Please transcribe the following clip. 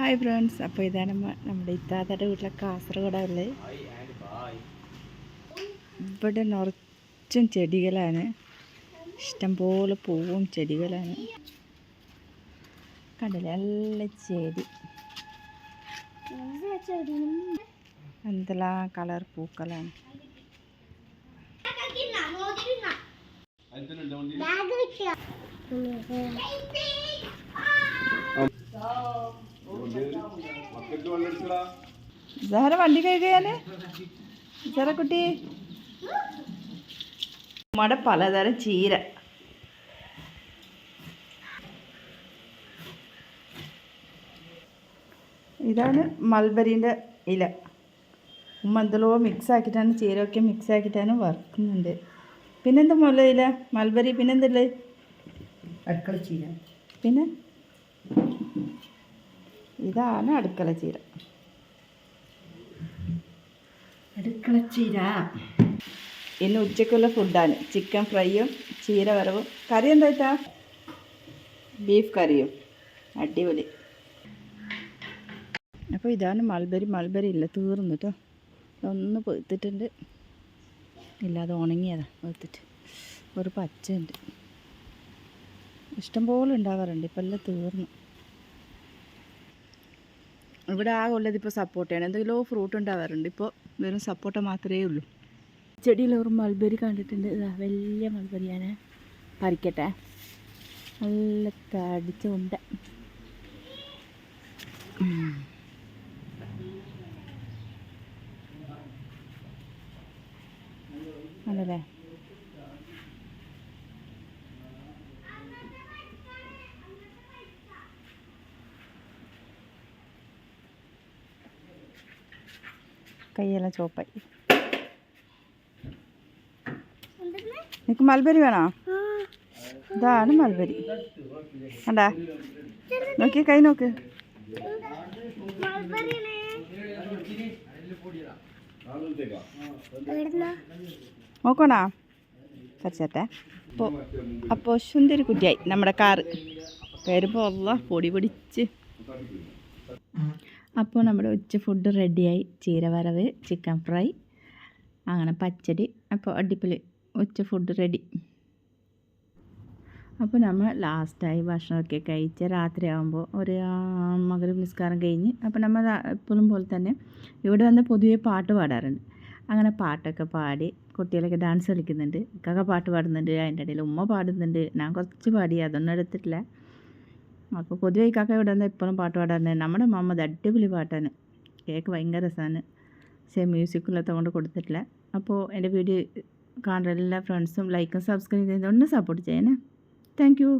Hi friends, അപ്പോൾ ഇതാണ് നമ്മുടെ ഇത്താത്തയുടെ വീട്ടിലെ കാസർഗോഡുള്ളത്. ഇവിടെ നിറച്ചും ചെടികളാണ്, ഇഷ്ടംപോലെ പൂവും ചെടികളാണ്. കണ്ടില്ലേ, നല്ല ചെടി, എന്തെല്ലാം കളർ പൂക്കളാണ്. സഹറ വണ്ടി കഴുകിയാല് കുട്ടി നമ്മുടെ പലതരം ചീര. ഇതാണ് മൽബരീൻ്റെ ഇല. ഉമ്മ എന്തെല്ലോ മിക്സ് ആക്കിയിട്ടാണ്, ചീരയൊക്കെ മിക്സ് ആക്കിയിട്ടാണ് വറുക്കുന്നുണ്ട്. പിന്നെന്താ മുല്ല ഇല, മൽബരി, പിന്നെന്തല്ലേ അടുക്കള ചീര. പിന്നെ ഇതാണ് അടുക്കള ചീര. ഇന്ന് ഉച്ചക്കുള്ള ഫുഡാണ് ചിക്കൻ ഫ്രൈയും ചീര വറവും. കറി എന്താ? ബീഫ് കറിയും. അടിപൊളി. അപ്പോൾ ഇതാണ് മൽബരി ഇല്ല, തീർന്നു കേട്ടോ. ഒന്ന് പൊത്തിട്ടുണ്ട്, ഇല്ലാതെ ഉണങ്ങിയതാ പൊത്തിട്ട്. ഒരു പച്ചയുണ്ട്, ഇഷ്ടംപോലെ ഉണ്ടാവാറുണ്ട്, ഇപ്പം എല്ലാം തീർന്നു. ഇവിടെ ആ ഉള്ളത് ഇപ്പോൾ സപ്പോർട്ടയാണ്. എന്തെങ്കിലും ഫ്രൂട്ട് ഉണ്ടാവാറുണ്ട്, ഇപ്പോൾ വെറും സപ്പോർട്ട മാത്രമേ ഉള്ളൂ. ചെടിയിൽ ഒരു മൽബരി കണ്ടിട്ടുണ്ട്. ഇതാ വലിയ മൽബരിയാണ്. പറിക്കട്ടെ, നല്ല തടിച്ച ഉണ്ട. ആണല്ലേ, കൈയെല്ലാം ചോപ്പായി. നിനക്ക് മൽബരി വേണോ? ഇതാണ് മൽബരി. കണ്ടാ, നോക്കി, കൈ നോക്ക്. നോക്കണോ? പറിച്ചട്ടെ. അപ്പോൾ സുന്ദരി കുട്ടിയായി നമ്മുടെ കാറ്. വരുമ്പോൾ ഉള്ള പൊടി പൊടിച്ച്. അപ്പോൾ നമ്മുടെ ഉച്ച ഫുഡ് റെഡിയായി. ചീര വറവ്, ചിക്കൻ ഫ്രൈ, അങ്ങനെ പച്ചടി. അപ്പോൾ അടിപൊളി ഉച്ച ഫുഡ് റെഡി. അപ്പോൾ നമ്മൾ ലാസ്റ്റായി ഭക്ഷണമൊക്കെ കഴിച്ച് രാത്രിയാകുമ്പോൾ ഒരു മഗ്‌രിബ് നിസ്കാരം കഴിഞ്ഞ്. അപ്പോൾ നമ്മൾ എപ്പോഴും പോലെ തന്നെ ഇവിടെ വന്ന് പൊതുവെ പാട്ട് പാടാറുണ്ട്. അങ്ങനെ പാട്ടൊക്കെ പാടി കുട്ടികളൊക്കെ ഡാൻസ് കളിക്കുന്നുണ്ട്. ഇക്കാക്ക പാട്ട് പാടുന്നുണ്ട്, അതിൻ്റെ ഇടയിൽ ഉമ്മ പാടുന്നുണ്ട്. ഞാൻ കുറച്ച് പാടി, അതൊന്നും എടുത്തിട്ടില്ല. അപ്പോൾ പൊതുവെ ഇക്കാക്ക ഇവിടെ വന്ന് എപ്പോഴും പാട്ട് പാടാറുണ്ട്. നമ്മുടെ മുഹമ്മദ് അടിപൊളി പാട്ടാണ്, കേൾക്ക് ഭയങ്കര രസമാണ്. പക്ഷേ മ്യൂസിക്കില്ലാത്ത കൊണ്ട് കൊടുത്തിട്ടില്ല. അപ്പോൾ എൻ്റെ വീഡിയോ കാണുന്ന എല്ലാ ഫ്രണ്ട്സും ലൈക്കും സബ്സ്ക്രൈബ് ചെയ്ത് ഒന്ന് സപ്പോർട്ട് ചെയ്യണേ. Thank you.